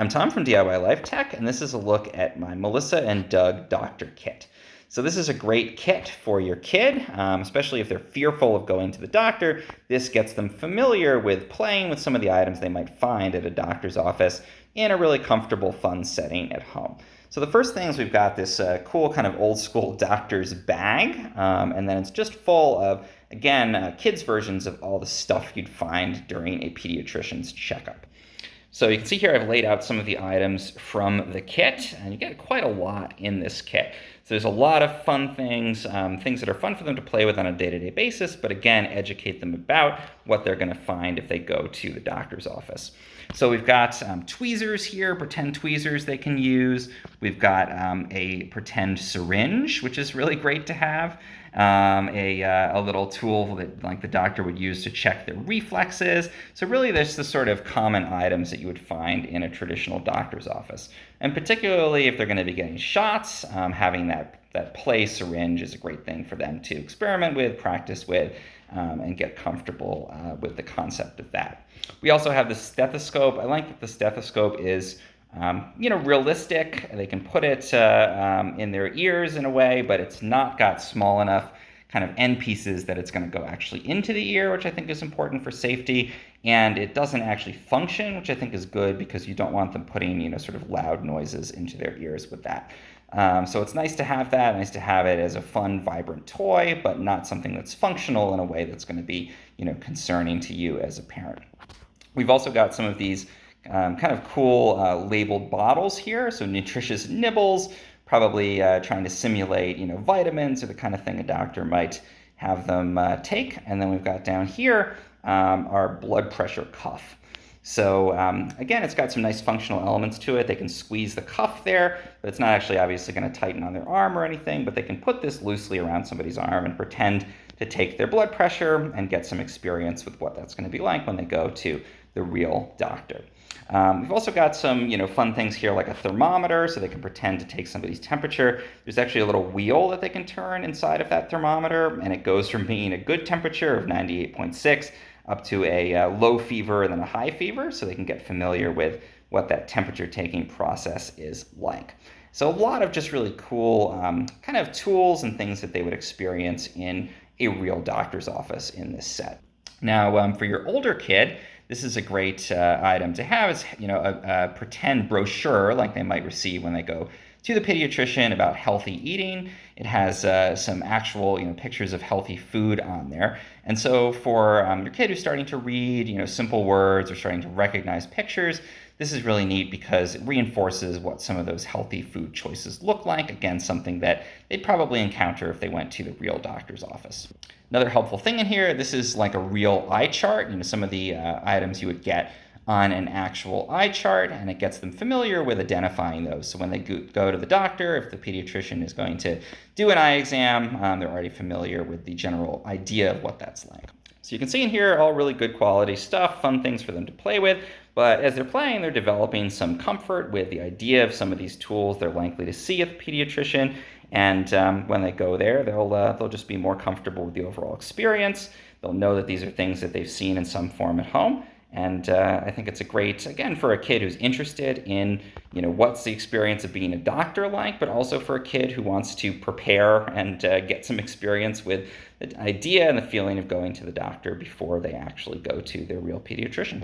I'm Tom from DIY Life Tech, and this is a look at my Melissa and Doug Doctor Kit. So this is a great kit for your kid, especially if they're fearful of going to the doctor. This gets them familiar with playing with some of the items they might find at a doctor's office in a really comfortable, fun setting at home. So the first thing is we've got this cool kind of old school doctor's bag, and then it's just full of, again, kids' versions of all the stuff you'd find during a pediatrician's checkup. So you can see here I've laid out some of the items from the kit, and you get quite a lot in this kit. So there's a lot of fun things, things that are fun for them to play with on a day-to-day basis, but again, educate them about what they're going to find if they go to the doctor's office. So we've got tweezers here, pretend tweezers they can use. We've got a pretend syringe, which is really great to have. A little tool that like the doctor would use to check their reflexes. So really there's the sort of common items that you would find in a traditional doctor's office. And particularly if they're going to be getting shots, having that play syringe is a great thing for them to experiment with, practice with, and get comfortable with the concept of that. We also have the stethoscope. I like that the stethoscope is realistic. They can put it in their ears in a way, but it's not got small enough kind of end pieces that it's going to go actually into the ear, which I think is important for safety. And it doesn't actually function, which I think is good because you don't want them putting, sort of loud noises into their ears with that. So it's nice to have that, nice to have it as a fun, vibrant toy, but not something that's functional in a way that's going to be, concerning to you as a parent. We've also got some of these kind of cool labeled bottles here, so nutritious nibbles, probably trying to simulate, vitamins or the kind of thing a doctor might have them take. And then we've got down here our blood pressure cuff. So again, it's got some nice functional elements to it. They can squeeze the cuff there, but it's not actually obviously going to tighten on their arm or anything, but they can put this loosely around somebody's arm and pretend to take their blood pressure and get some experience with what that's going to be like when they go to the real doctor. We've also got some, fun things here like a thermometer, so they can pretend to take somebody's temperature. There's actually a little wheel that they can turn inside of that thermometer, and it goes from being a good temperature of 98.6 up to a low fever and then a high fever, so they can get familiar with what that temperature taking process is like. So a lot of just really cool kind of tools and things that they would experience in a real doctor's office in this set. Now, for your older kid, this is a great item to have. It's a pretend brochure like they might receive when they go to the pediatrician about healthy eating. It has some actual pictures of healthy food on there. And so for your kid who's starting to read simple words or starting to recognize pictures, this is really neat because it reinforces what some of those healthy food choices look like. Again, something that they'd probably encounter if they went to the real doctor's office. Another helpful thing in here, this is like a real eye chart, some of the items you would get on an actual eye chart, and it gets them familiar with identifying those. So when they go to the doctor, if the pediatrician is going to do an eye exam, they're already familiar with the general idea of what that's like. So you can see in here all really good quality stuff, fun things for them to play with, but as they're playing, they're developing some comfort with the idea of some of these tools they're likely to see at the pediatrician, and when they go there, they'll just be more comfortable with the overall experience. They'll know that these are things that they've seen in some form at home. And I think it's a great, again, for a kid who's interested in, what's the experience of being a doctor like, but also for a kid who wants to prepare and get some experience with the idea and the feeling of going to the doctor before they actually go to their real pediatrician.